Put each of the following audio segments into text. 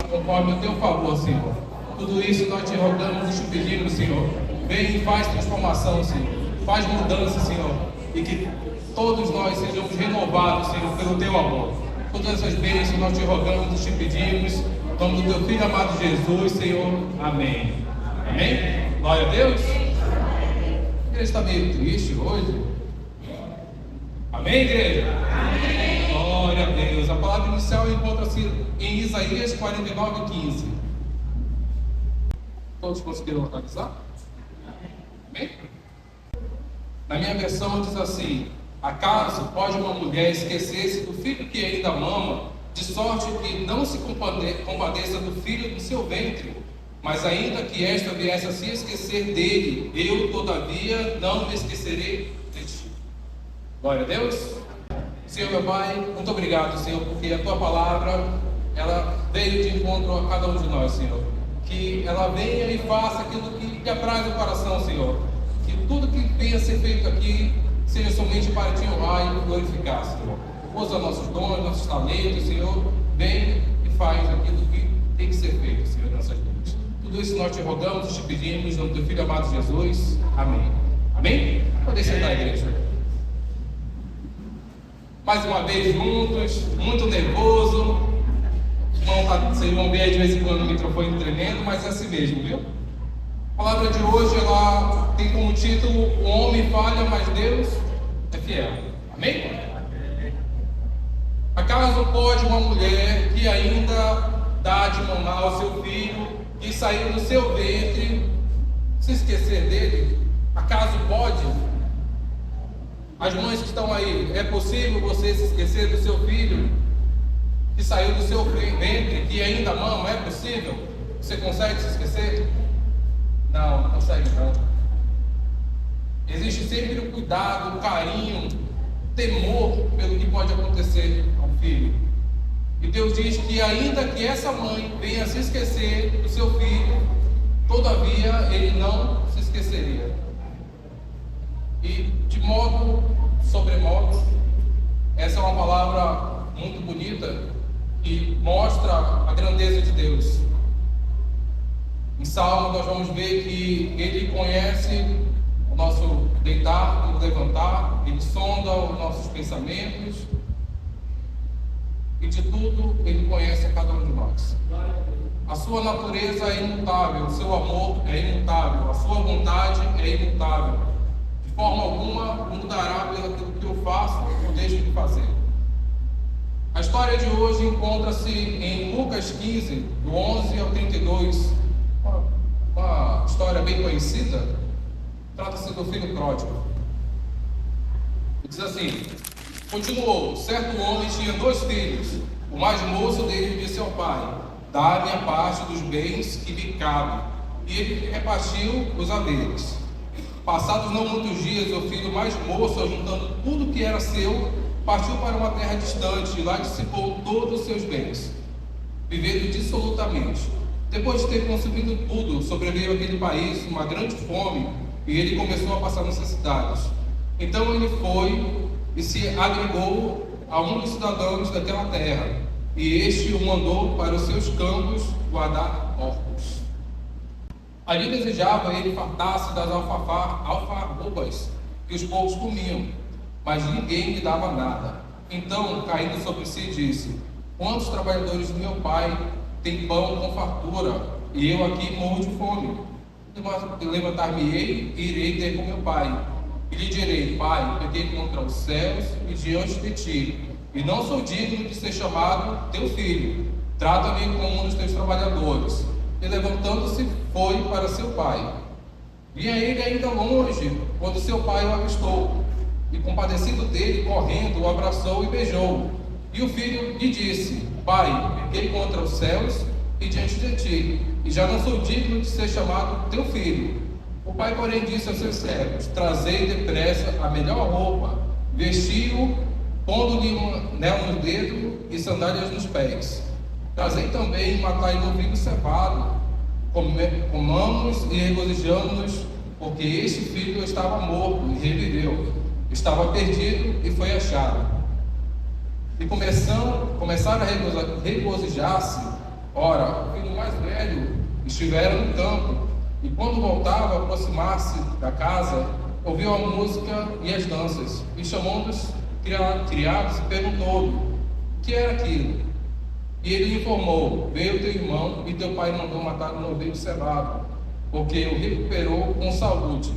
conforme o teu favor, Senhor. Tudo isso nós te rogamos e te pedimos, Senhor. Vem e faz transformação, Senhor. Faz mudança, Senhor. E que todos nós sejamos renovados, Senhor, pelo teu amor. Todas essas bênçãos nós te rogamos e te pedimos. Em nome do teu Filho amado Jesus, Senhor. Amém. Amém? Glória a Deus. A igreja está meio triste hoje. Amém, igreja? Amém. Glória a Deus. A palavra inicial encontra-se em Isaías 49:15. Todos conseguiram localizar? Amém? Na minha versão diz assim: acaso pode uma mulher esquecer-se do filho que ainda mama, de sorte que não se compadeça do filho do seu ventre? Mas ainda que esta viesse a se esquecer dele, eu todavia não me esquecerei de ti. Glória a Deus. Senhor meu Pai, muito obrigado, Senhor, porque a tua palavra, ela veio de encontro a cada um de nós, Senhor. Que ela venha e faça aquilo que te apraz o coração, Senhor. Que tudo que venha a ser feito aqui seja somente para te honrar e glorificar, Senhor. Usa nossos dons, nossos talentos, Senhor. Vem e faz aquilo que tem que ser feito, Senhor, nessas vidas. Tudo isso nós te rogamos e te pedimos, no teu Filho amado Jesus. Amém. Amém? Pode sentar, igreja. Mais uma vez juntos, muito nervoso. Vocês vão ver aí de vez em quando o microfone tremendo, mas é assim mesmo, viu? A palavra de hoje, ela tem como título: o homem falha, mas Deus é fiel. Amém? Acaso pode uma mulher que ainda dá de mamar ao seu filho, que saiu do seu ventre, se esquecer dele? Acaso pode? As mães que estão aí, é possível você se esquecer do seu filho que saiu do seu ventre, que ainda mama? É possível? Você consegue se esquecer? Não, não consegue não. Existe sempre o cuidado, o carinho, o temor pelo que pode acontecer ao filho. E Deus diz que ainda que essa mãe venha se esquecer do seu filho, todavia ele não se esqueceria. E de modo sobremodo, essa é uma palavra muito bonita que mostra a grandeza de Deus. Em Salmo nós vamos ver que Ele conhece o nosso deitar e levantar, Ele sonda os nossos pensamentos, e de tudo Ele conhece a cada um de nós. A sua natureza é imutável, o seu amor é imutável, a sua vontade é imutável. De forma alguma mudará pelo que eu faço ou deixo de fazer. A história de hoje encontra-se em Lucas 15, do 11 ao 32. Uma história bem conhecida. Trata-se do filho pródigo. Diz assim: continuou, certo homem tinha 2 filhos. O mais moço dele disse ao pai: dá-me a parte dos bens que me cabem. E ele repartiu os haveres. Passados não muitos dias, o filho mais moço, juntando tudo que era seu, partiu para uma terra distante e lá dissipou todos os seus bens, vivendo dissolutamente. Depois de ter consumido tudo, sobreveio àquele país uma grande fome e ele começou a passar necessidades. Então ele foi e se agregou a um dos cidadãos daquela terra, e este o mandou para os seus campos guardar porcos. Ali desejava ele fartar-se das alfarrobas que os povos comiam, mas ninguém lhe dava nada. Então, caindo sobre si, disse: quantos trabalhadores do meu pai têm pão com fartura, e eu aqui morro de fome? Levantar-me-ei e irei ter com meu pai, e lhe direi: pai, pequei contra os céus e diante de ti, e não sou digno de ser chamado teu filho. Trata-me como um dos teus trabalhadores. E levantando-se, foi para seu pai. Vinha ele ainda longe, quando seu pai o avistou, e compadecido dele, correndo, o abraçou e beijou. E o filho lhe disse: pai, pequei contra os céus e diante de ti, e já não sou digno de ser chamado teu filho. O pai, porém, disse aos seus servos: trazei depressa a melhor roupa, vestiu-o, pondo-lhe um anel no dedo e sandálias nos pés. Trazei também e matai novilho cevado, comamos e regozijamos-nos, porque este filho estava morto e reviveu, estava perdido e foi achado. E começaram a regozijar-se. Ora, o filho mais velho estivera no campo, e quando voltava a aproximar-se da casa, ouviu a música e as danças, e chamou um dos criados e perguntou-lhe o que era aquilo. E ele lhe informou: veio teu irmão e teu pai mandou matar um novilho cevado, porque o recuperou com saúde.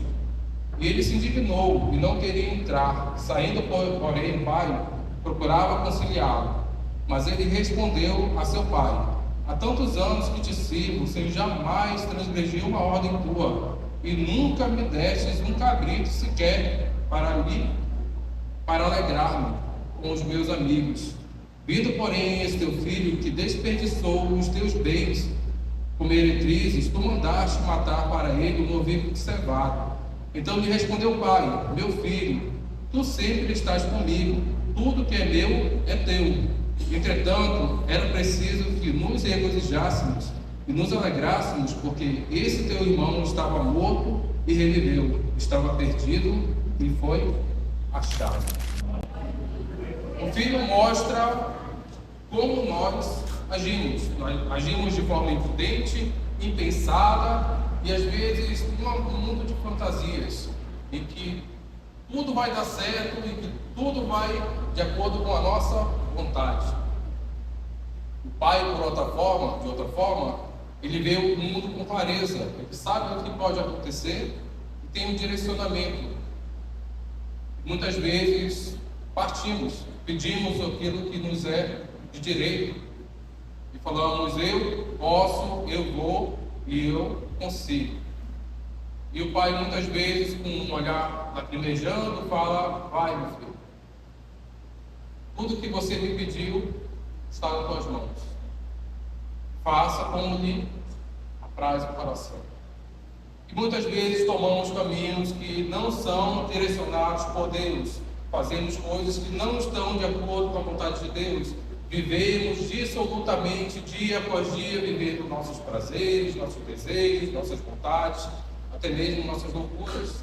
E ele se indignou e não queria entrar. Saindo, porém, o pai procurava conciliá-lo. Mas ele respondeu a seu pai: há tantos anos que te sirvo, sem jamais transgredir uma ordem tua, e nunca me destes um cabrito sequer para alegrar-me com os meus amigos. Vindo, porém, esse teu filho que desperdiçou os teus bens com meretrizes, tu mandaste matar para ele um novilho cevado. Então lhe respondeu o pai: meu filho, tu sempre estás comigo, tudo que é meu é teu. Entretanto, era preciso que nos regozijássemos e nos alegrássemos, porque esse teu irmão estava morto e reviveu, estava perdido e foi achado. O filho mostra como nós agimos. Nós agimos de forma imprudente, impensada e às vezes num mundo de fantasias, em que tudo vai dar certo e que tudo vai de acordo com a nossa vontade. O pai, de outra forma, ele vê o mundo com clareza, ele sabe o que pode acontecer e tem um direcionamento. Muitas vezes partimos, pedimos aquilo que nos é de direito e falamos: eu posso, eu vou e eu consigo. E o pai muitas vezes, com um olhar lacrimejando, fala: vai, meu filho, tudo que você me pediu está nas tuas mãos, faça como lhe apraz o coração. E muitas vezes tomamos caminhos que não são direcionados por Deus, fazemos coisas que não estão de acordo com a vontade de Deus, vivemos dissolutamente, dia após dia, vivendo nossos prazeres, nossos desejos, nossas vontades, até mesmo nossas loucuras,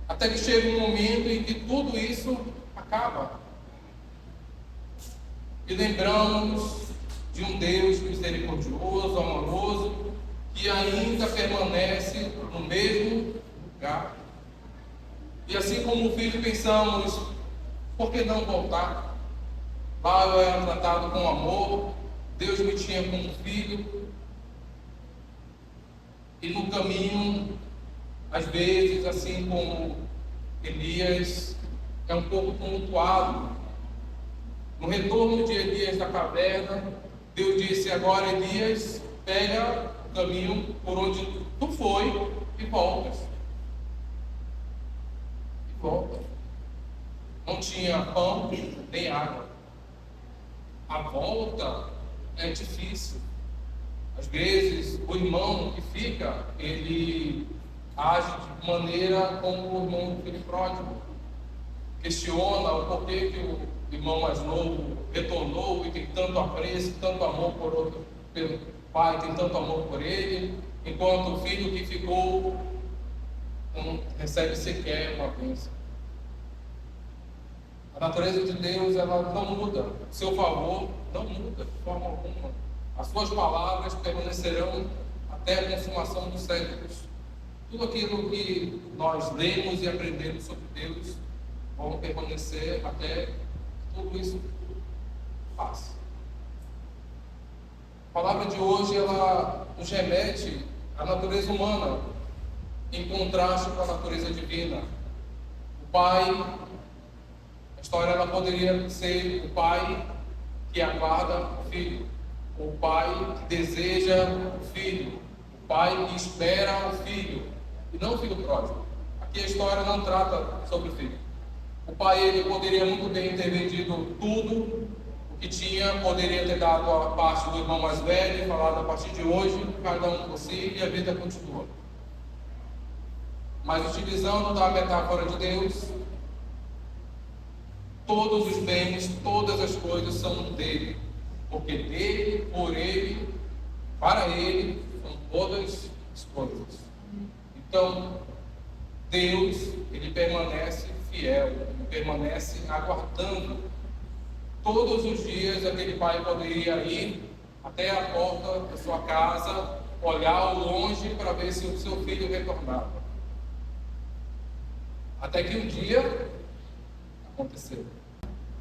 até que chega um momento em que tudo isso acaba e lembramos de um Deus misericordioso, amoroso, que ainda permanece no mesmo lugar. E assim como o filho, pensamos: por que não voltar? Lá eu era tratado com amor, Deus me tinha como filho. E no caminho, às vezes, assim como Elias, é um pouco tumultuado. No retorno de Elias da caverna, Deus disse: agora, Elias, pega o caminho por onde tu foi e voltas. E volta. Não tinha pão nem água. A volta é difícil. Às vezes, o irmão que fica, ele age de maneira como o irmão do filho pródigo. Questiona o porquê que o irmão mais novo retornou e tem tanto apreço, tanto amor pelo pai, tem tanto amor por ele, enquanto o filho que ficou não recebe sequer uma bênção. A natureza de Deus, ela não muda, o seu favor não muda de forma alguma. As suas palavras permanecerão até a consumação dos séculos. Tudo aquilo que nós lemos e aprendemos sobre Deus vão permanecer até que tudo isso passe. A palavra de hoje, ela nos remete à natureza humana, em contraste com a natureza divina. O pai, a história ela poderia ser o pai que aguarda o filho, o pai que deseja o filho, o pai que espera o filho, e não o filho pródigo. Aqui a história não trata sobre o filho. O pai, ele poderia muito bem ter vendido tudo o que tinha, poderia ter dado a parte do irmão mais velho e falado: a partir de hoje, cada um por si, e a vida continua. Mas utilizando da metáfora de Deus, todos os bens, todas as coisas são dele, porque dele, por ele, para ele, são todas as coisas. Então, Deus, ele permanece fiel, ele permanece aguardando. Todos os dias aquele pai poderia ir até a porta da sua casa, olhar ao longe para ver se o seu filho retornava. Até que um dia aconteceu.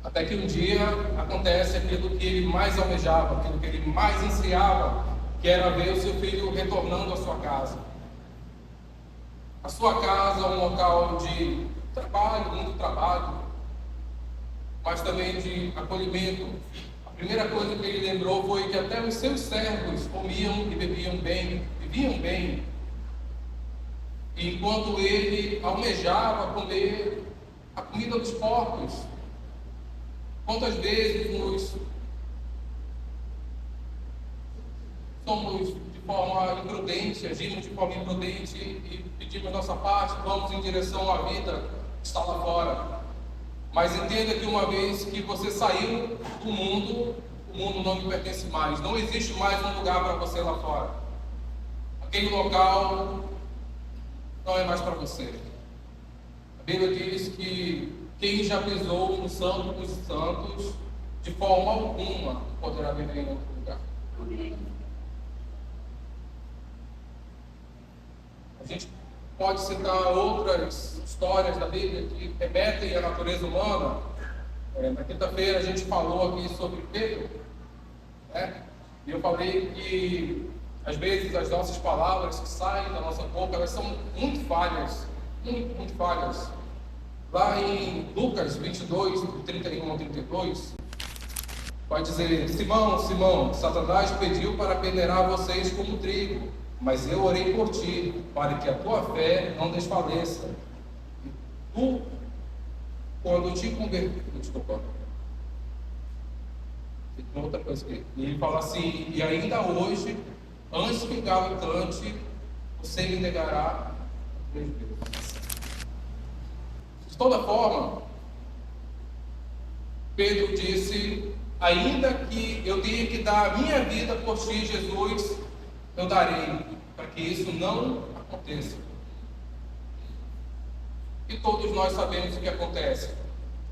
Até que um dia acontece aquilo que ele mais almejava, aquilo que ele mais ansiava, que era ver o seu filho retornando à sua casa. A sua casa é um local de trabalho, muito trabalho, mas também de acolhimento. A primeira coisa que ele lembrou foi que até os seus servos comiam e bebiam bem, viviam bem, enquanto ele almejava comer a comida dos porcos. Quantas vezes somos de forma imprudente, agimos de forma imprudente e pedimos nossa parte, vamos em direção à vida que está lá fora. Mas entenda que uma vez que você saiu do mundo, o mundo não lhe pertence mais. Não existe mais um lugar para você lá fora. Aquele local não é mais para você. A Bíblia diz que quem já pisou no Santo dos Santos, de forma alguma poderá viver em outro lugar. A gente pode citar outras histórias da Bíblia que remetem à natureza humana. Na quinta-feira a gente falou aqui sobre Pedro, né? E eu falei que às vezes as nossas palavras que saem da nossa boca, elas são muito falhas, muito falhas. Lá em Lucas 22, 31 ao 32, vai dizer: Simão, Simão, Satanás pediu para peneirar vocês como trigo, mas eu orei por ti, para que a tua fé não desfaleça. E tu, quando te converter, outra coisa aqui. E ele fala assim: e ainda hoje, antes que o galo cante, você me negará 3 vezes. De toda forma, Pedro disse: ainda que eu tenha que dar a minha vida por ti, Jesus, eu darei, para que isso não aconteça. E todos nós sabemos o que acontece.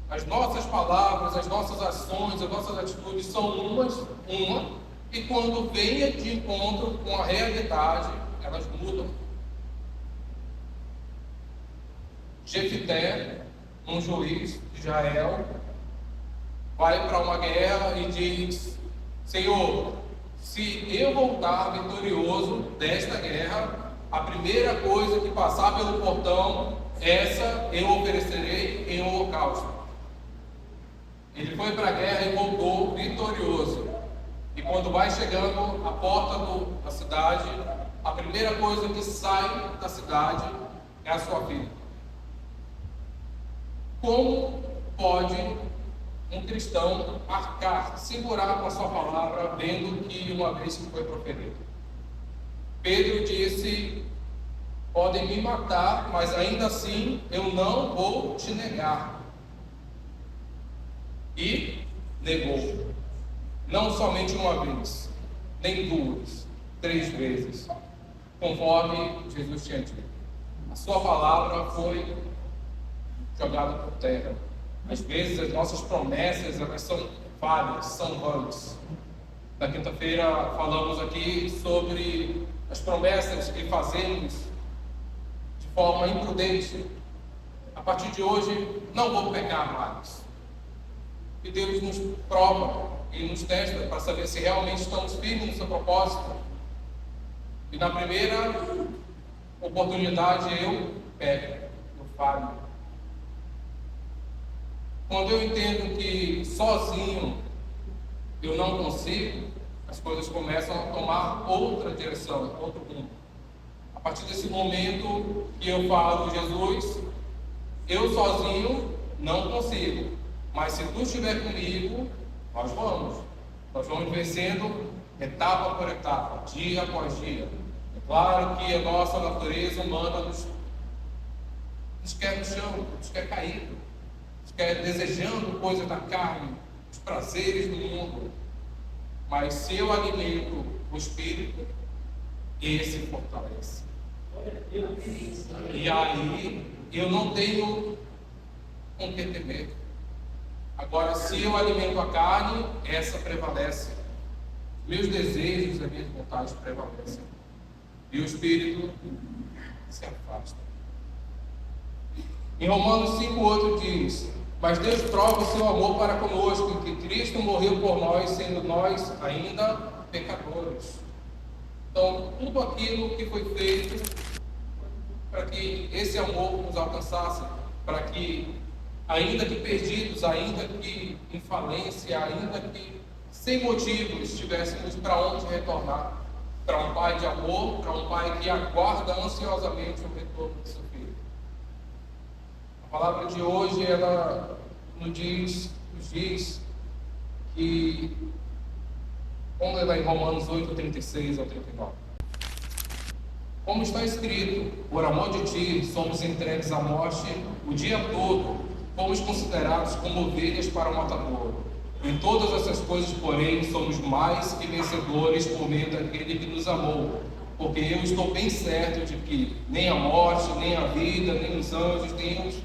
As nossas palavras, as nossas ações, as nossas atitudes são uma, e quando venha de encontro com a realidade, elas mudam. Jefité, um juiz de Israel, vai para uma guerra e diz: Senhor, se eu voltar vitorioso desta guerra, a primeira coisa que passar pelo portão, essa eu oferecerei em holocausto. Ele foi para a guerra e voltou vitorioso. E quando vai chegando à porta da cidade, a primeira coisa que sai da cidade é a sua vida. Como pode um cristão arcar, segurar com a sua palavra, vendo que uma vez que foi proferido? Pedro disse: podem me matar, mas ainda assim eu não vou te negar. E negou. Não somente uma vez, nem 2, 3 vezes, conforme Jesus tinha dito. A sua palavra foi jogada por terra. Às vezes as nossas promessas, elas são falhas, são vãs. Na quinta-feira falamos aqui sobre as promessas que fazemos de forma imprudente. A partir de hoje, não vou pecar mais. E Deus nos prova e nos testa para saber se realmente estamos firmes no seu propósito. E na primeira oportunidade eu pego, eu falho. Quando eu entendo que sozinho eu não consigo, as coisas começam a tomar outra direção, outro rumo. A partir desse momento que eu falo: Jesus, eu sozinho não consigo, mas se tu estiver comigo, nós vamos vencendo etapa por etapa, dia após dia. É claro que a nossa natureza humana nos quer no chão, nos quer caído, nos quer desejando coisas da carne, os prazeres do mundo. Mas se eu alimento o espírito, esse fortalece. E aí eu não tenho com que temer. Agora, se eu alimento a carne, essa prevalece. meus desejos e minhas vontades prevalecem. E o Espírito se afasta. Em Romanos 5,8 diz: mas Deus prova o seu amor para conosco, em que Cristo morreu por nós, sendo nós ainda pecadores. Então, tudo aquilo que foi feito para que esse amor nos alcançasse, para que, ainda que perdidos, ainda que em falência, ainda que sem motivos, tivéssemos para onde retornar, para um Pai de amor, para um Pai que aguarda ansiosamente o retorno do seu Filho. A palavra de hoje, ela nos diz que, vamos ler lá em Romanos 8, 36 ao 39. Como está escrito: por amor de ti somos entregues à morte o dia todo, fomos considerados como ovelhas para o matadouro. Em todas essas coisas, porém, somos mais que vencedores por meio daquele que nos amou. Porque eu estou bem certo de que nem a morte, nem a vida, nem os anjos, nem os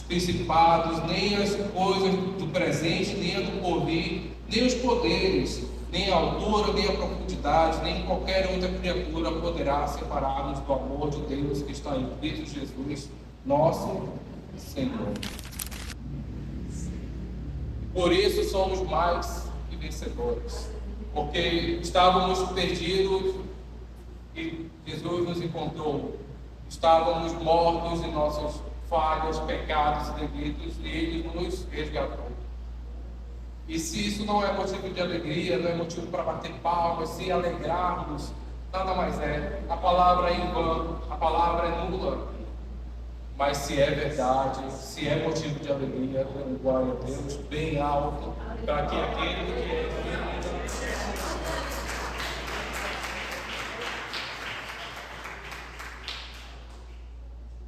principados, nem as coisas do presente, nem a do porvir, nem os poderes, nem a altura, nem a profundidade, nem qualquer outra criatura poderá separar-nos do amor de Deus que está em Cristo Jesus, nosso Senhor. Por isso somos mais que vencedores, porque estávamos perdidos e Jesus nos encontrou. Estávamos mortos em nossas falhas, pecados e delitos, e Ele nos resgatou. E se isso não é motivo de alegria, não é motivo para bater palmas, se alegrarmos, nada mais é. A palavra é em vão, a palavra é nula. Mas se é verdade, se é motivo de alegria, glória a Deus, bem alto, para que aquele que é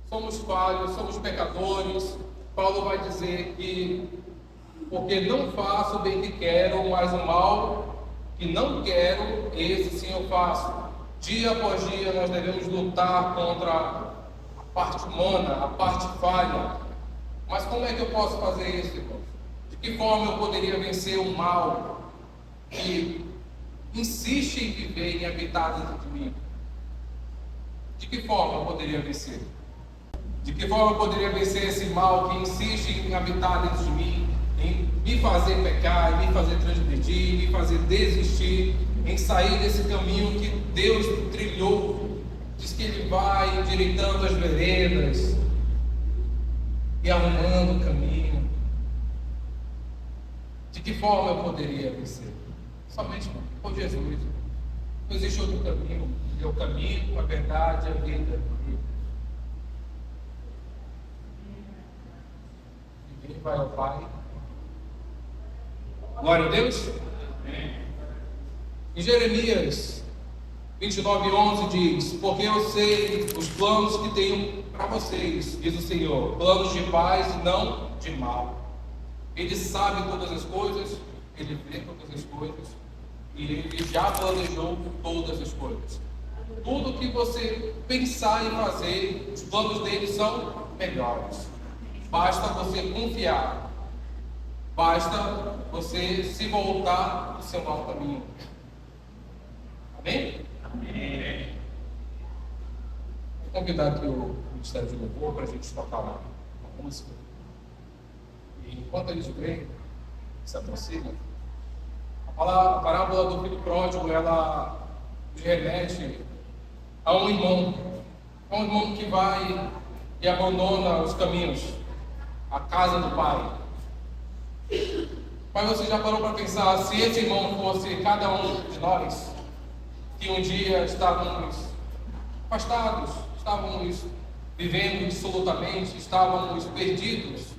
somos falhos, somos pecadores. Paulo vai dizer que porque não faço o bem que quero, mas o mal que não quero, esse sim eu faço. Dia após dia nós devemos lutar contra a parte humana, a parte falha. Mas como é que eu posso fazer isso, irmão? De que forma eu poderia vencer o mal que insiste em viver e habitar dentro de mim? De que forma eu poderia vencer? De que forma eu poderia vencer esse mal que insiste em habitar dentro de mim, em me fazer pecar, em me fazer transgredir, em me fazer desistir, em sair desse caminho que Deus trilhou? Diz que Ele vai endireitando as veredas e arrumando o caminho. De que forma eu poderia vencer? Somente por Jesus. Não existe outro caminho. É o caminho, a verdade, a vida. Ninguém vai ao Pai. Glória a Deus. Em Jeremias 29:11 diz: porque eu sei os planos que tenho para vocês, diz o Senhor, planos de paz e não de mal. Ele sabe todas as coisas, Ele vê todas as coisas, e Ele já planejou todas as coisas. Tudo que você pensar em fazer, os planos dele são melhores. Basta você confiar. Basta você se voltar do seu mau caminho. Amém? Amém. Vou convidar aqui o Ministério de Louvor para a gente tocar uma música. E enquanto eles vêm, se aproximam, a parábola do filho pródigo, ela remete a um irmão que vai e abandona os caminhos, a casa do pai. Mas você já parou para pensar, se esse irmão fosse cada um de nós, que um dia estávamos afastados, estávamos vivendo dissolutamente, estávamos perdidos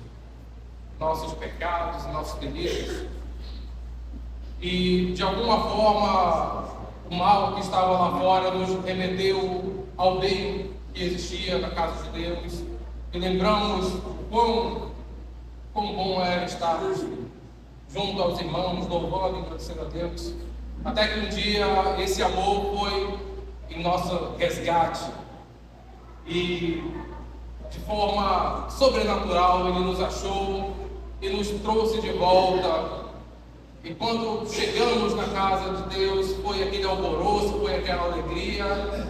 em nossos pecados, em nossos delitos, e de alguma forma o mal que estava lá fora nos remeteu ao bem que existia na casa de Deus, e lembramos o quão bom era estarmos junto aos irmãos, louvando e agradecendo a Deus, até que um dia esse amor foi em nosso resgate, e de forma sobrenatural Ele nos achou e nos trouxe de volta E quando chegamos na casa de Deus, foi aquele alvoroço, foi aquela alegria.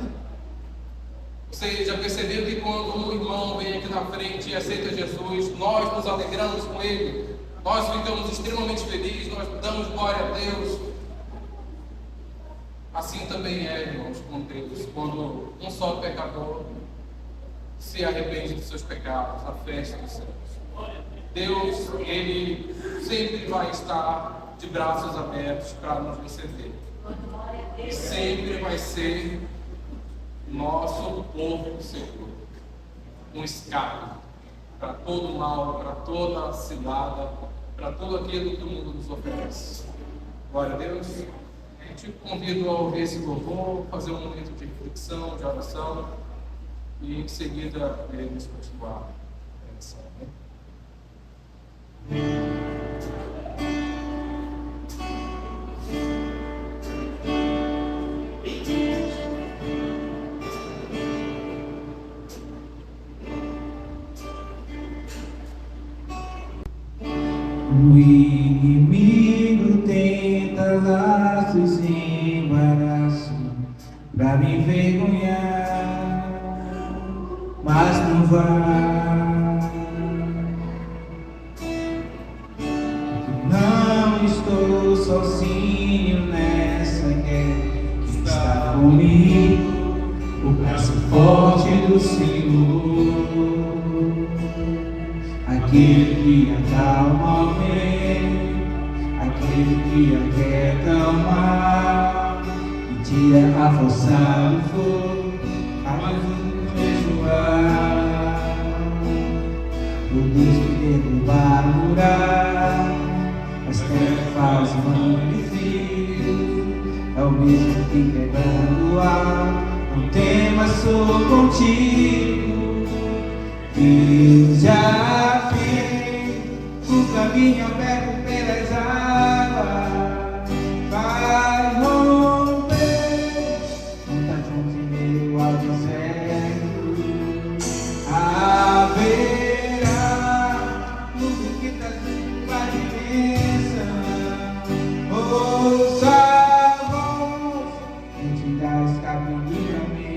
Você já percebeu que quando um irmão vem aqui na frente e aceita Jesus, nós nos alegramos com ele, nós ficamos extremamente felizes, nós damos glória a Deus. Assim também é, irmãos, com Deus, quando um só pecador se arrepende dos seus pecados, a festa dos céus. Deus, Ele sempre vai estar de braços abertos para nos receber. E sempre vai ser nosso porto seguro, um escape para todo mal, para toda cilada, para tudo aquilo que o mundo nos oferece. Glória a Deus. Eu te convido a ouvir esse louvor, fazer um momento de reflexão, de oração, e em seguida iremos continuar a oração. O inimigo tenta laços e embaraço pra me envergonhar, mas não vai. Não estou sozinho nessa guerra, que está comigo, o braço forte do Senhor. Aquele que acalma o vento, aquele que aquieta o mar, e tira a força do fogo, faz o jejuar. O Deus que derruba o murar, as trevas mão de fio, é o mesmo que quebrando o ar. Não temas, sou contigo. Eu já vi o caminho aberto pelas águas, vai romper montações em meio ao deserto. Haverá luz que traz chuva de bênção. Ouça a voz que te dá escape e livramento.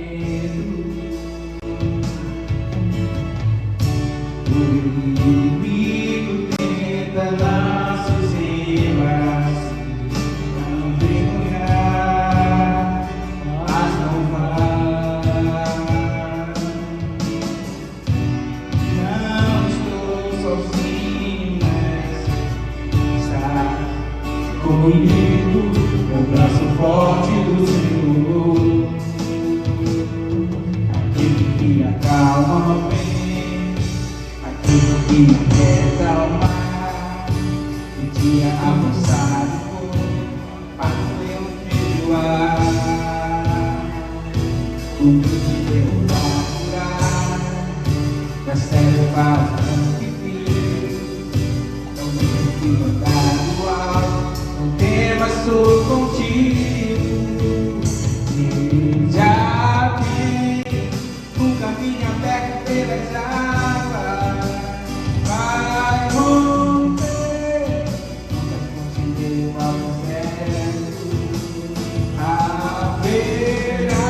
O inimigo tenta laços e embaraços pra me envergonhar, mas não vai. Não estou sozinho nessa, está comigo, o braço forte do Senhor. Aquele que acalma o vento, que aquieta o mar, e tira a força do fogo, faz eu jejuar. O Deus que derruba o murar, das trevas não que fio, é o mesmo que mandar do alto. Não temas, sou contigo. Eu já vi o caminho aberto pelas águas, vai romper muitas fontes de mal certo. Haverá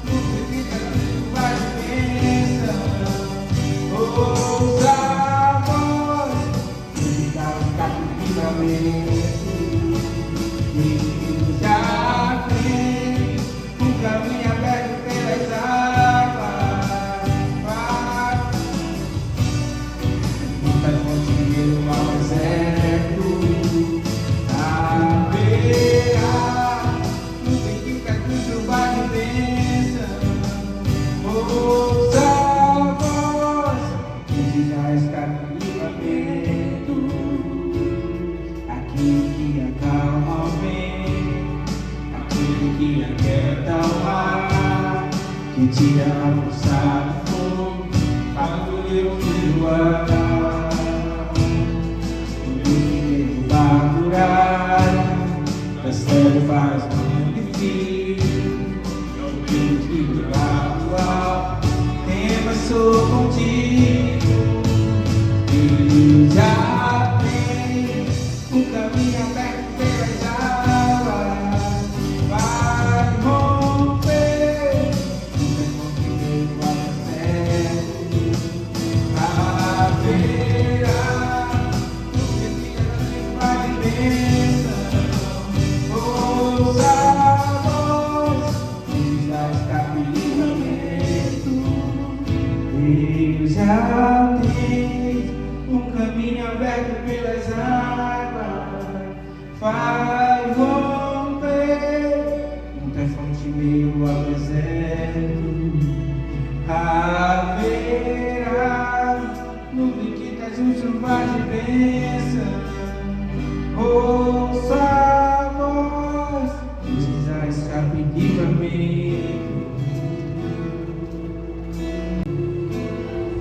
luz que traz chuva de bênção. Ouça a voz que dá o escape e livramento. Eu já vi o caminho aberto pelas águas, vai muitas fontes de mal deserto. Haverá luz que traz chuva de bênção. Ouça a voz que te dá escape e livramento. Aquele que acalma o vento, aquele que aquieta o mar, que tira a força do fogo, faz o eu jejuar. O Deus que derruba a muralha, das trevas não de fio, é o Deus que derruba o alto. Temas, sou contigo. Eu já vi o caminho bênção. Ouça a voz, precisa escape livramento.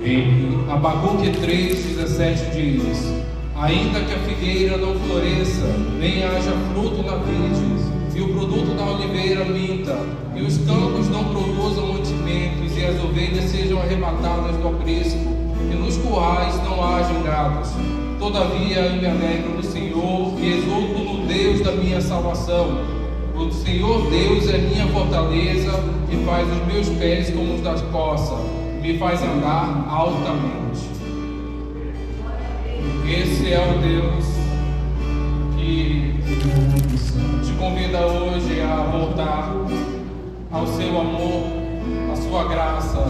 Em Abacuque 3,17 diz: ainda que a figueira não floresça, nem haja fruto na vide, e o produto da oliveira minta, e os campos não produzam mantimentos, e as ovelhas sejam arrebatadas do aprisco, e nos currais não hajam gados. Todavia eu me alegro no Senhor, e exulto no Deus da minha salvação. O Senhor Deus é minha fortaleza, e faz os meus pés como os das poças, me faz andar altamente. Esse é o Deus que te convida hoje a voltar ao seu amor, à sua graça.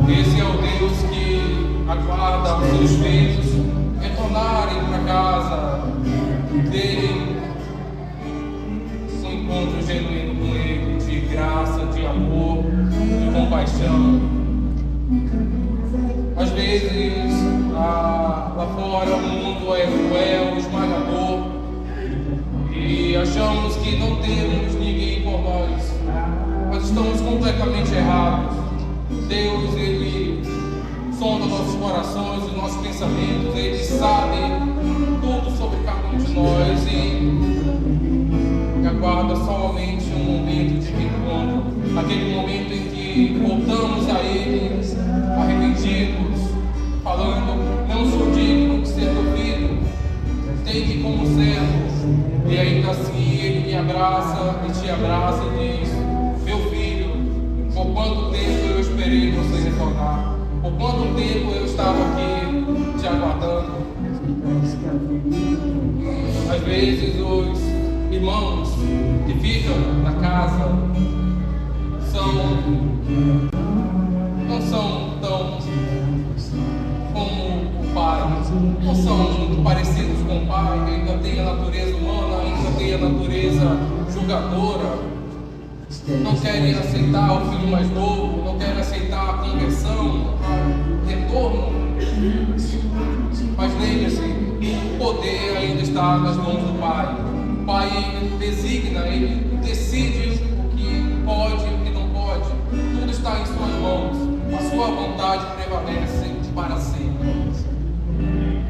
Esse é o Deus que aguarda os seus filhos retornarem para casa, terem um encontro genuíno com Ele, de graça, de amor, de compaixão. Às vezes, lá fora o mundo é cruel, esmagador, e achamos que não temos ninguém por nós, mas estamos completamente errados. Deus, Ele sonda nossos corações, os nossos pensamentos, Ele sabe tudo sobre cada um de nós e aguarda somente um momento de reencontro, aquele momento em que voltamos a Ele arrependidos, falando: não sou digno de ser teu filho, tem-me como servo. E ainda assim Ele me abraça e te abraça e diz: meu filho, por quanto tempo eu esperei você retornar, por quanto tempo eu estava aqui te aguardando. Às vezes os irmãos que ficam na casa não são tão como o pai, não são muito parecidos com o pai, ainda tem a natureza humana, ainda tem a natureza julgadora, não querem aceitar o filho mais novo, não querem aceitar a conversão, o retorno. Mas lembre-se, o poder ainda está nas mãos do Pai. O Pai designa, Ele decide o que pode e o que não pode. Tudo está em suas mãos. A sua vontade prevalece para sempre.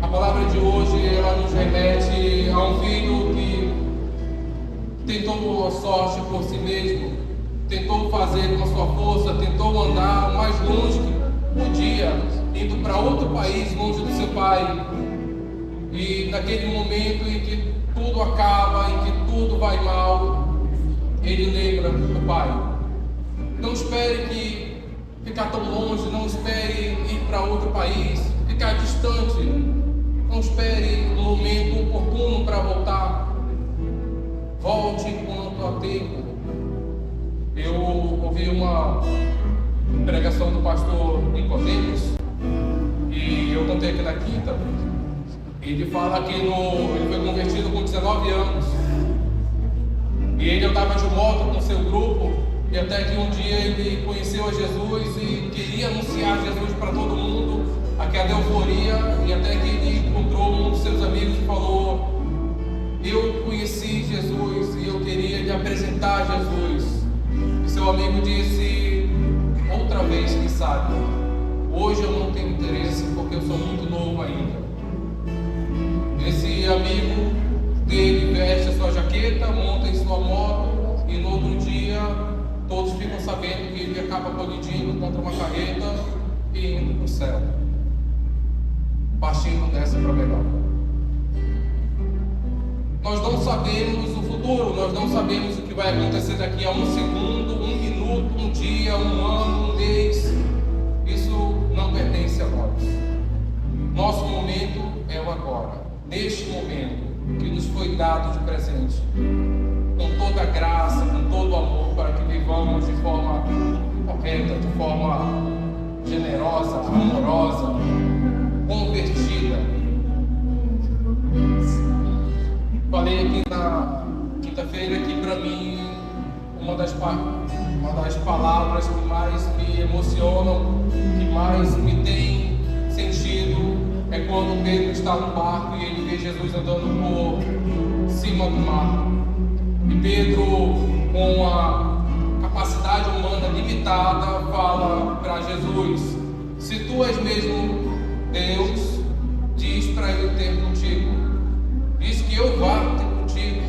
A palavra de hoje, ela nos remete a um filho que tentou a sorte por si mesmo, tentou fazer com a sua força, tentou andar o mais longe que podia, indo para outro país, longe do seu pai. E naquele momento em que tudo acaba, em que tudo vai mal, ele lembra do pai. Não espere que ficar tão longe, não espere ir para outro país, ficar distante. Não espere um momento oportuno para voltar. Volte enquanto há tempo. Eu ouvi uma pregação do pastor Nicodemos, e eu contei aqui na quinta. Ele fala que ele foi convertido com 19 anos. E ele andava de moto com seu grupo, e até que um dia ele conheceu a Jesus e queria anunciar Jesus para todo mundo, aquela euforia, e até que ele encontrou um dos seus amigos e falou: eu conheci Jesus e eu queria lhe apresentar Jesus. E seu amigo disse: outra vez, quem sabe? Hoje eu não tenho interesse porque eu sou muito novo ainda. Esse amigo dele veste a sua jaqueta, monta em sua moto, e no outro dia todos ficam sabendo que ele acaba colidindo contra uma carreta e indo para o céu, partindo dessa para melhor. Nós não sabemos o futuro, nós não sabemos o que vai acontecer daqui a um segundo, um minuto, um dia, um ano, um mês. Isso não pertence a nós. Nosso momento é o agora, neste momento que nos foi dado de presente, com toda a graça, com todo o amor, para que vivamos de forma correta, de forma generosa, amorosa, convertida. Falei aqui na quinta-feira que, para mim, uma das palavras que mais me emocionam, que mais me tem sentido, é quando Pedro está no barco e ele vê Jesus andando por cima do mar. E Pedro, com a capacidade humana limitada, fala para Jesus: se tu és mesmo Deus, diz para eu ter contigo, diz que eu vá ter contigo.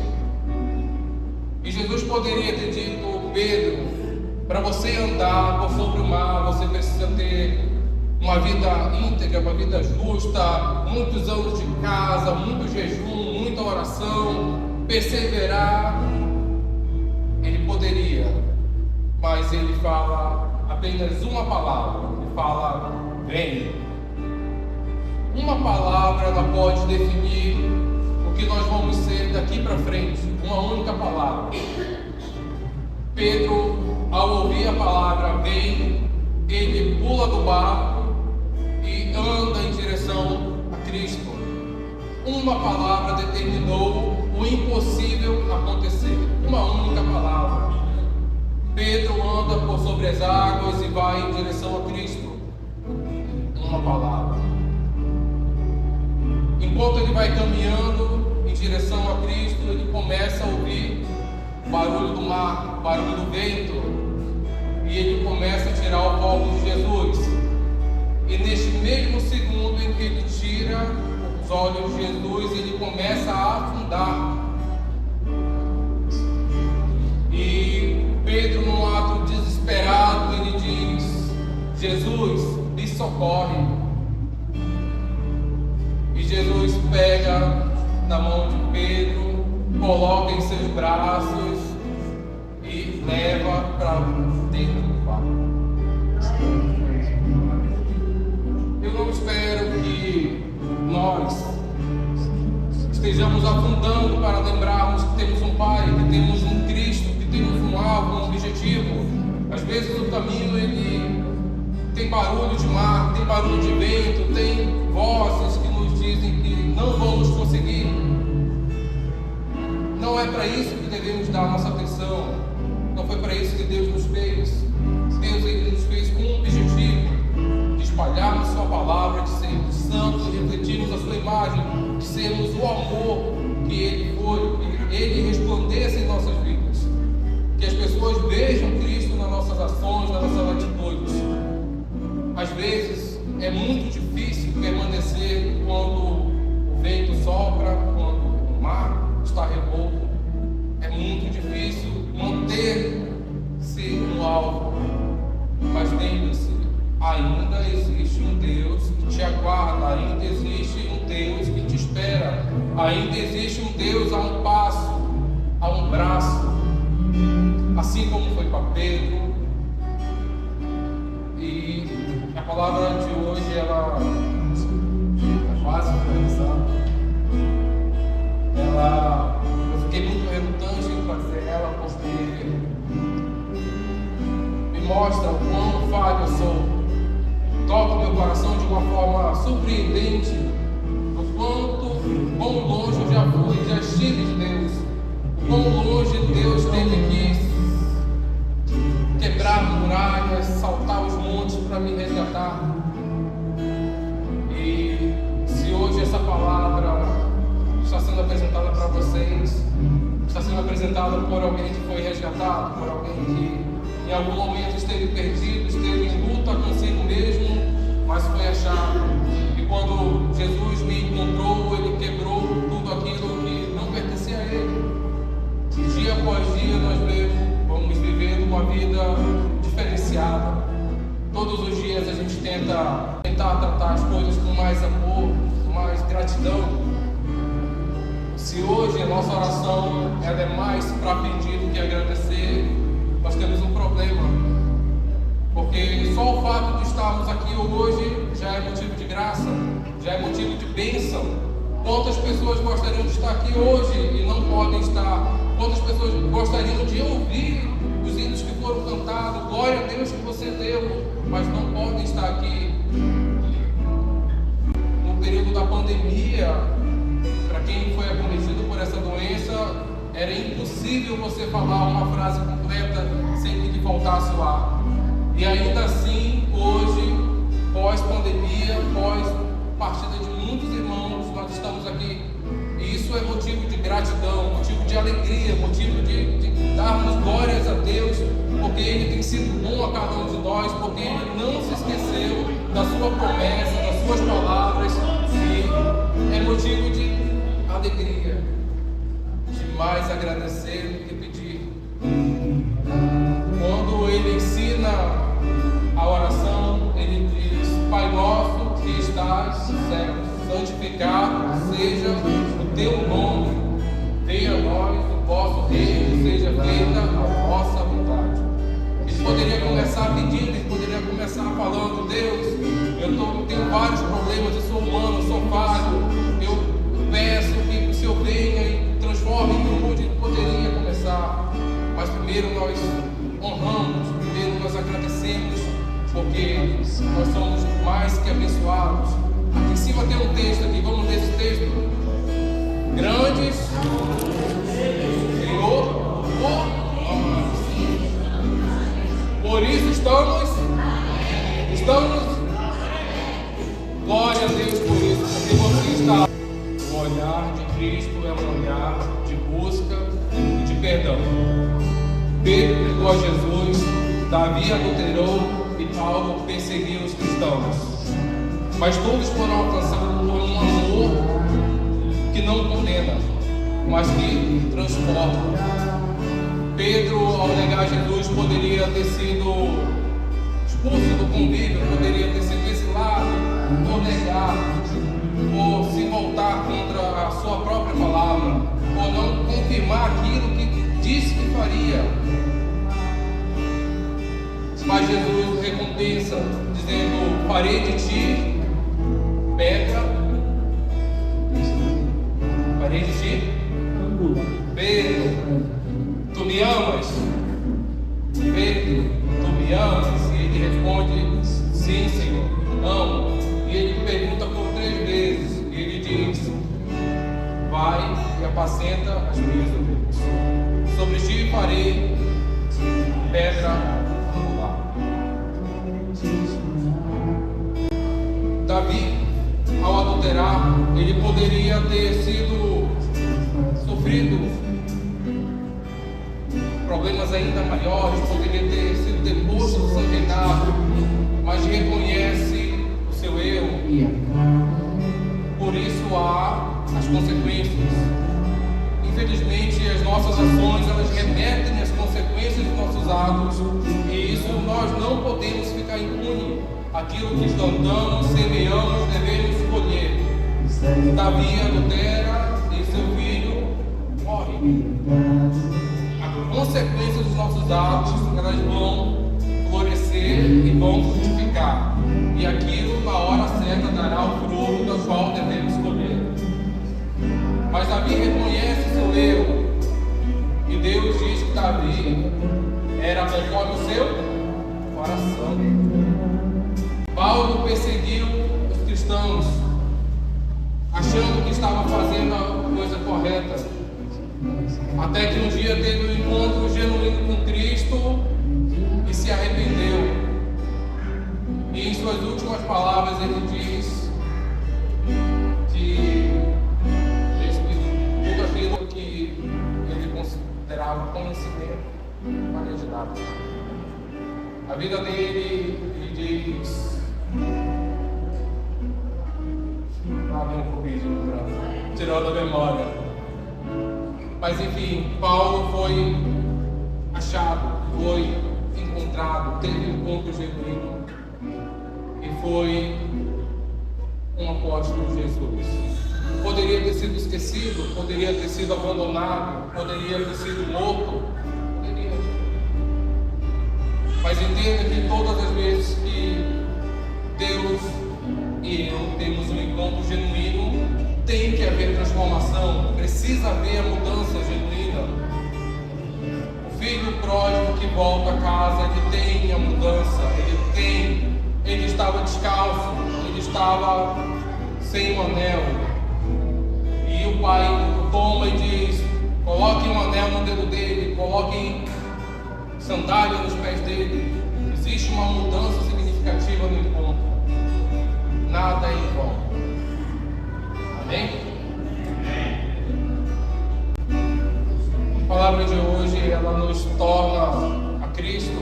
E Jesus poderia ter dito: Pedro, para você andar por sobre o mar, você precisa ter uma vida íntegra, uma vida justa, muitos anos de casa, muito jejum, muita oração, perseverar. Ele poderia, mas ele fala apenas uma palavra. Ele fala: vem. Uma palavra, ela pode definir o que nós vamos ser daqui para frente. Uma única palavra. Pedro, ao ouvir a palavra vem, ele pula do barco e anda em direção a Cristo. Uma palavra determinou o impossível acontecer. Uma única palavra. Pedro anda por sobre as águas e vai em direção a Cristo. Uma palavra. Enquanto ele vai caminhando em direção a Cristo, ele começa a ouvir o barulho do mar, o barulho do vento, e ele começa a tirar o foco de Jesus. E neste mesmo segundo em que ele tira os olhos de Jesus, ele começa a afundar. E Pedro, num ato desesperado, ele diz: Jesus, me socorre. E Jesus pega na mão de Pedro, coloca em seus braços e leva para dentro do barco. Eu não espero que nós estejamos afundando para lembrarmos que temos um Pai, que temos um Cristo, que temos um alvo, um objetivo. Às vezes o caminho ele tem barulho de mar, tem barulho de vento, tem vozes que nos dizem que não vamos conseguir. Não é para isso que devemos dar nossa atenção. Não foi para isso que Deus nos fez. Deus ele nos fez com um objetivo: de espalharmos Sua palavra, de sermos santos, de refletirmos a Sua imagem, de sermos o amor que Ele foi, que Ele resplandeça em nossas vidas, que as pessoas vejam Cristo nas nossas ações, nas nossas atitudes. Às vezes é muito difícil permanecer quando o vento sopra, quando o mar está revolto. É muito difícil manter-se no alvo. Mas lembre-se, ainda existe um Deus que te aguarda, ainda existe um Deus que te espera, ainda existe um Deus a um passo, a um braço, assim como foi para Pedro. E a palavra de hoje, ela é quase finalizando. Eu fiquei muito relutante em fazer ela, porque me mostra o quão falho eu sou. Toca o meu coração de uma forma surpreendente, o quão longe eu já fui, já estive de Deus, o quão longe Deus teve que quebrar muralhas, saltar os montes para me resgatar. E se hoje essa palavra está sendo apresentada para vocês, está sendo apresentada por alguém que foi resgatado, por alguém que em algum momento esteve perdido, esteve em luta consigo mesmo, mas foi achado. E quando Jesus me encontrou, Ele quebrou tudo aquilo que não pertencia a Ele. Dia após dia nós vamos vivendo uma vida diferenciada. Todos os dias a gente tentar tratar as coisas com mais amor, com mais gratidão. Se hoje a nossa oração ela é mais para pedir do que agradecer, nós temos um problema. Porque só o fato de estarmos aqui hoje já é motivo de graça, já é motivo de bênção. Quantas pessoas gostariam de estar aqui hoje e não podem estar? Quantas pessoas gostariam de ouvir os hinos que foram cantados? Glória a Deus que você deu, mas não podem estar aqui. No período da pandemia, para quem foi acometido por essa doença, era impossível você falar uma frase completa sem que lhe faltasse o ar. E ainda assim, hoje, pós-pandemia, pós partida de muitos irmãos, nós estamos aqui. E isso é motivo de gratidão, motivo de alegria, motivo de darmos glórias a Deus, porque Ele tem sido bom a cada um de nós, porque Ele não se esqueceu da sua promessa, das suas palavras, e é motivo de alegria, de mais agradecer do que pedir. Quando Ele ensina a oração, Ele diz: Pai nosso que estás nos céus, santificado seja o teu nome, venha a nós o vosso reino, seja feita a vossa vontade. Ele poderia começar pedindo, ele poderia começar falando: Deus, eu tenho vários problemas, eu sou humano, eu sou falho, eu peço que o Senhor venha e transforme em tudo. Ele poderia começar, mas primeiro nós honramos, primeiro nós agradecemos, porque nós somos mais que abençoados. Aqui em cima tem um texto aqui, vamos ler esse texto. Grandes, Senhor, por isso estamos, glória a Deus por isso, porque você está. O olhar de Cristo é um olhar de busca e de perdão. Pedro negou a Jesus, Davi adulterou e Paulo perseguiu os cristãos. Mas todos foram alcançados por um amor que não condena, mas que transforma. Pedro, ao negar Jesus, poderia ter sido expulso do convívio, poderia ter sido exilado, por negar, por se voltar contra a sua própria palavra, por não confirmar aquilo que disse que faria. Mas Jesus recompensa, dizendo: farei de ti pedra, farei de ti Pedro, tu me amas? Pedro, tu me amas? E ele responde: sim, Senhor, amo. E ele pergunta por 3 vezes, e ele diz: vai e apacenta as minhas ovelhas. Sobre ti farei pedra angular. Davi, ao adulterar, ele poderia ter sofrido problemas ainda maiores, poderia ter sido deposto, sanguinado, mas reconhece o seu erro. Por isso há as consequências. Infelizmente, as nossas ações, elas remetem às consequências dos nossos atos, e isso nós não podemos ficar impunes. Aquilo que plantamos, semeamos, devemos colher. Davi adultera e seu filho morre. A consequência dos nossos atos, elas vão florescer e vão frutificar. E aquilo, na hora certa, dará o fruto do qual devemos colher. Mas Davi reconhece seu erro. E Deus diz que Davi era conforme o seu coração. Paulo perseguiu os cristãos, achando que estava fazendo a coisa correta, até que um dia teve um encontro genuíno com Cristo e se arrependeu. E em suas últimas palavras ele diz que tudo aquilo que ele considerava conhecimento não valia de nada. A vida dele, ele diz: tirando a memória. Mas enfim, Paulo foi achado, foi encontrado, teve um encontro genuíno e foi um apóstolo de Jesus. Poderia ter sido esquecido, poderia ter sido abandonado, poderia ter sido morto, poderia. Mas entenda que todas as vezes que Deus e eu temos um encontro genuíno, tem que haver transformação, precisa haver a mudança genuína. O filho pródigo que volta a casa, ele tem a mudança, ele estava descalço, ele estava sem um anel. E o pai o toma e diz: coloque um anel no dedo dele, coloque sandália nos pés dele. Existe uma mudança significativa no encontro. nada é em vão. Amém? A palavra de hoje, ela nos torna a Cristo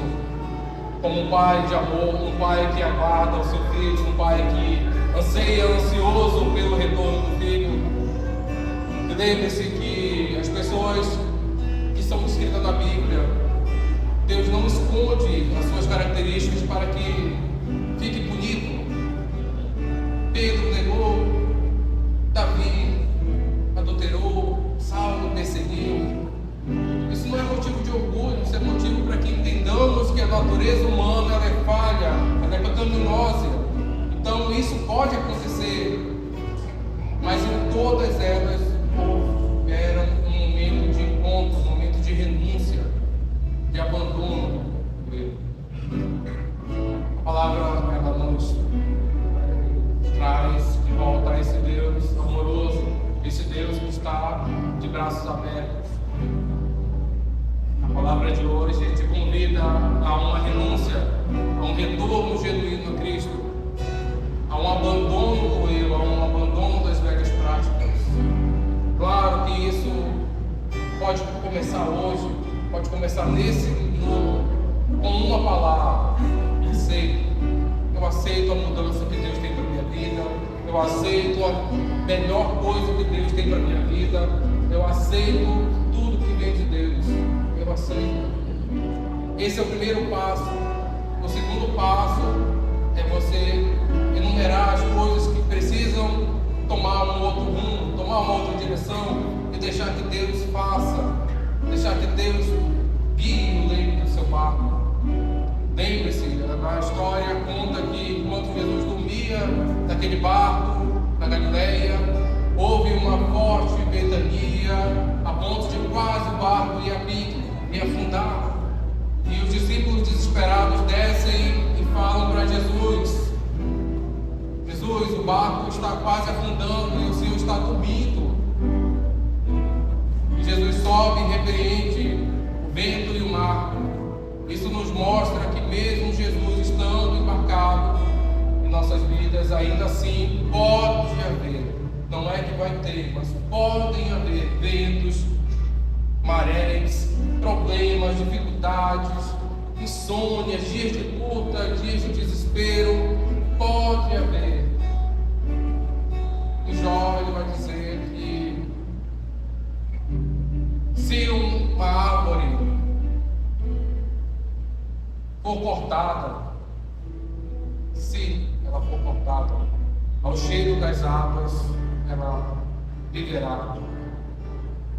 como um pai de amor, um pai que aguarda o seu filho, um pai que anseia, ansioso pelo retorno do filho. E lembre-se que as pessoas que são descritas na Bíblia, Deus não esconde as suas características para que fique bonito. Pedro negou, Davi adulterou, Saulo perseguiu. Isso não é motivo de orgulho, isso é motivo para que entendamos que a natureza humana ela é falha, ela é pecaminosa. Então isso pode acontecer, mas em todas elas era um momento de encontro, um momento de renúncia, de abandono do erro. A palavra ela nos traz de volta a esse Deus amoroso, esse Deus que está de braços abertos. A palavra de hoje te convida a uma renúncia, a um retorno genuíno a Cristo, a um abandono do eu, a um abandono das velhas práticas. Claro que isso pode começar hoje, pode começar nesse minuto, com uma palavra: aceito. Eu aceito a mudança que Deus tem para minha vida, eu aceito a melhor coisa que Deus tem para minha vida, eu aceito tudo que vem de Deus. Eu aceito. Esse é o primeiro passo. O segundo passo é você enumerar as coisas que precisam tomar um outro rumo, tomar uma outra direção e deixar que Deus faça, deixar que Deus guie o leito do seu barco. Lembre-se, a história conta que enquanto Jesus dormia naquele barco na Galileia, houve uma forte ventania a ponto de quase o barco ia a pique, ia afundar. E os discípulos desesperados descem e falam para Jesus: Jesus, o barco está quase afundando e o Senhor está dormindo. E Jesus sobe e repreende o vento e o mar. Isso nos mostra que mesmo Jesus estando embarcado em nossas vidas, ainda assim pode haver, não é que vai ter, mas podem haver ventos, marés, problemas, dificuldades, insônias, dias de luta, dias de desespero. Pode haver. Em Jó ele vai dizer que se uma árvore for cortada, se ela for cortada, ao cheiro das águas ela viverá.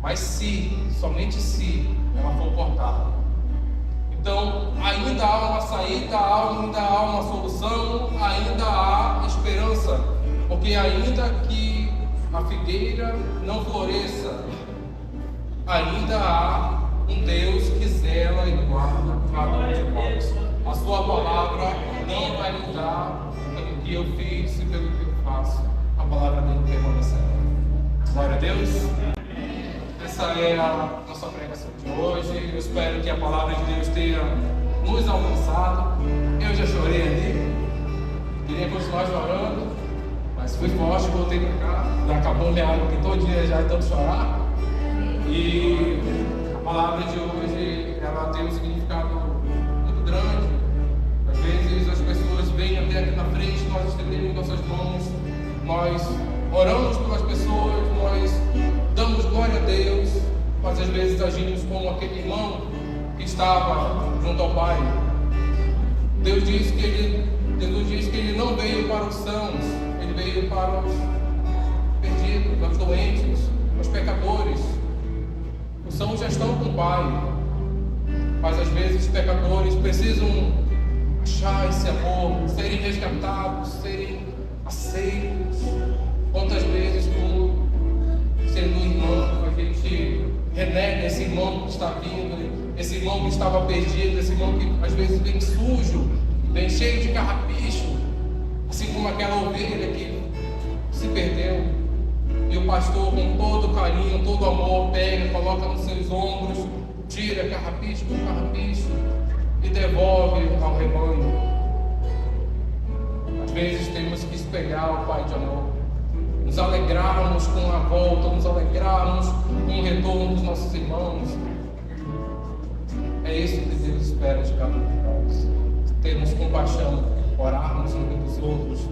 Mas se, somente se ela for cortada. Então, ainda há uma saída, ainda há uma solução, ainda há esperança. Porque ainda que a figueira não floresça, ainda há um Deus que zela e guarda cada um de nós. A sua palavra não vai mudar pelo que eu fiz e pelo que eu faço. A palavra dele permanecerá. Glória a Deus. Essa é a nossa pregação de hoje. Eu espero que a palavra de Deus tenha nos alcançado. Eu já chorei ali, queria continuar chorando, mas fui forte, voltei para cá. Já acabou minha água aqui todo dia, já então chorar. E a palavra de hoje ela tem um significado muito grande. Às vezes as pessoas vêm até aqui na frente, nós estendemos nossas mãos, nós oramos pelas pessoas, nós damos glória a Deus, mas às vezes agimos como aquele irmão que estava junto ao Pai. Jesus diz que ele não veio para os sãos, ele veio para os perdidos, aos doentes, aos pecadores. Os sãos já estão com o Pai, mas às vezes os pecadores precisam achar esse amor, serem resgatados, serem aceitos. Quantas vezes tu, sendo irmão, a gente renega esse irmão que está vindo, esse irmão que estava perdido, esse irmão que às vezes vem sujo, vem cheio de carrapicho, assim como aquela ovelha que se perdeu. E o pastor, com todo carinho, todo amor, pega, coloca nos seus ombros, tira carrapicho por carrapicho e devolve ao rebanho. Às vezes temos temos que espelhar o Pai de amor, nos alegrarmos com a volta, nos alegrarmos com o retorno dos nossos irmãos. É isso que Deus espera de cada um de nós. Termos compaixão, orarmos uns dos outros.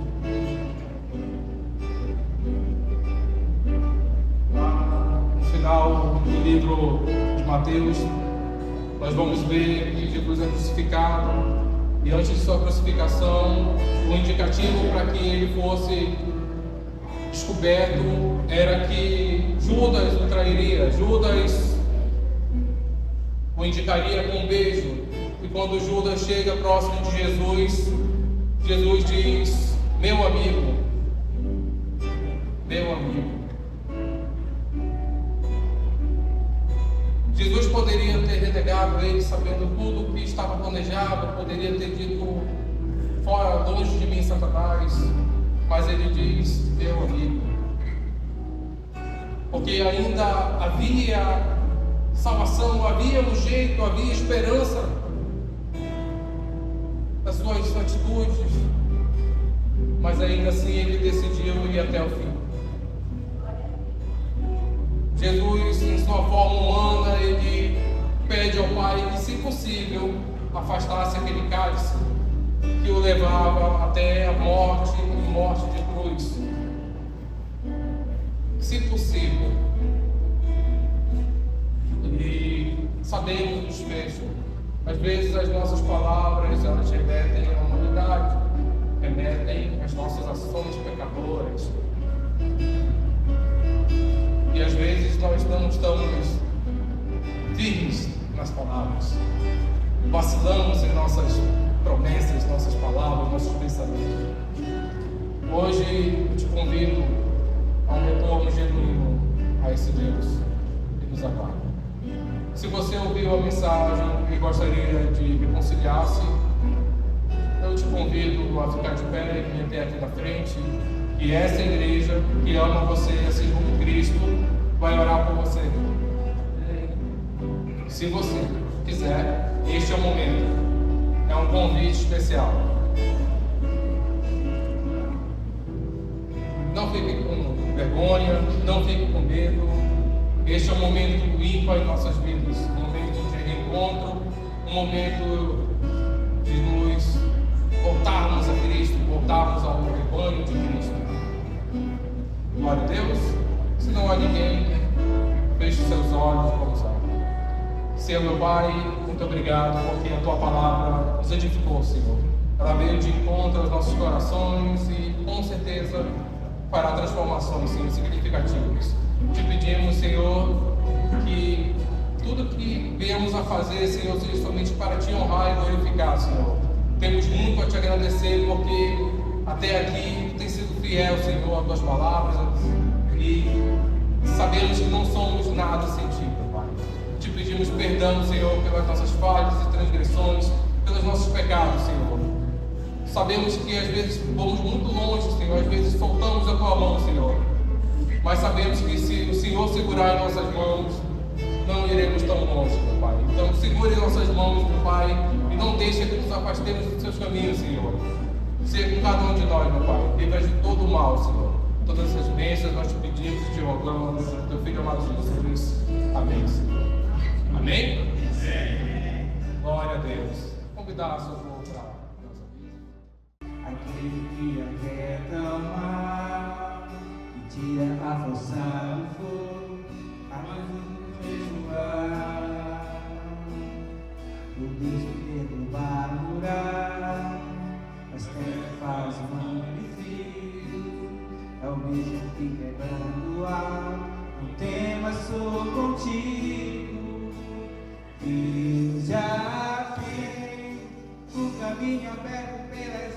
No final do livro de Mateus, nós vamos ver que Jesus é crucificado, e antes de sua crucificação, o indicativo para que ele fosse descoberto era que Judas o trairia, Judas o indicaria com um beijo. E quando Judas chega próximo de Jesus, Jesus diz: meu amigo, meu amigo. Jesus poderia ter renegado ele, sabendo tudo o que estava planejado, poderia ter dito: fora, longe de mim, Satanás. Mas ele diz: meu amigo. Porque ainda havia salvação, havia um jeito, havia esperança nas suas atitudes, mas ainda assim ele decidiu ir até o fim. Jesus, em sua forma humana, ele pede ao Pai que, se possível, afastasse aquele cálice que o levava até a morte e morte de cruz. Se possível. E sabemos o desfecho. Às vezes as nossas palavras, elas remetem à humanidade, remetem às nossas ações pecadoras. E às vezes nós não estamos firmes nas palavras, vacilamos em nossas promessas, nossas palavras, nossos pensamentos. Hoje eu te convido a um retorno genuíno a esse Deus que nos aguarda. Se você ouviu a mensagem e gostaria de reconciliar-se, eu te convido a ficar de pé e vir até aqui na frente, e essa igreja que ama você, assim como Cristo, vai orar por você. Se você quiser, este é o momento. É um convite especial. Não fique com vergonha, não fique com medo. Este é um momento ímpar em nossas vidas, um momento de reencontro, um momento de nos voltarmos a Cristo, voltarmos ao rebanho de Cristo. Glória a Deus. Se não há ninguém, feche os seus olhos, vamos lá. Senhor meu Pai, muito obrigado porque a Tua palavra nos edificou, Senhor. Ela veio de encontro aos nossos corações e com certeza fará transformações, Senhor, significativas. Te pedimos, Senhor, que tudo que viemos a fazer, Senhor, seja somente para Te honrar e glorificar, Senhor. Temos muito a Te agradecer porque até aqui Tu tens sido fiel, Senhor, às Tuas palavras, e sabemos que não somos nada sem Ti, meu Pai. Te pedimos perdão, Senhor, pelas nossas falhas e transgressões, pelos nossos pecados, Senhor. Sabemos que às vezes vamos muito longe, Senhor, às vezes soltamos a Tua mão, Senhor. Mas sabemos que se o Senhor segurar em nossas mãos, não iremos tão longe, meu Pai. Então segure em nossas mãos, meu Pai, e não deixe que nos afastemos dos Seus caminhos, Senhor. Seja com cada um de nós, meu Pai, livra-nos de todo o mal, Senhor. Todas essas bênçãos nós te pedimos e te rogamos, Teu Filho amado Jesus. Amém, Senhor. Amém? Amém. Glória a Deus. Convidar a sua avó para nossa vida. Aquele que aquieta o mar e tira a força do fogo, a mais do mesmo ar. O Deus que derruba a muralha, mas quem faz o magnífico, é o mesmo que quebrando o ar. Não temas, sou contigo. Eu já vi o caminho aberto pelas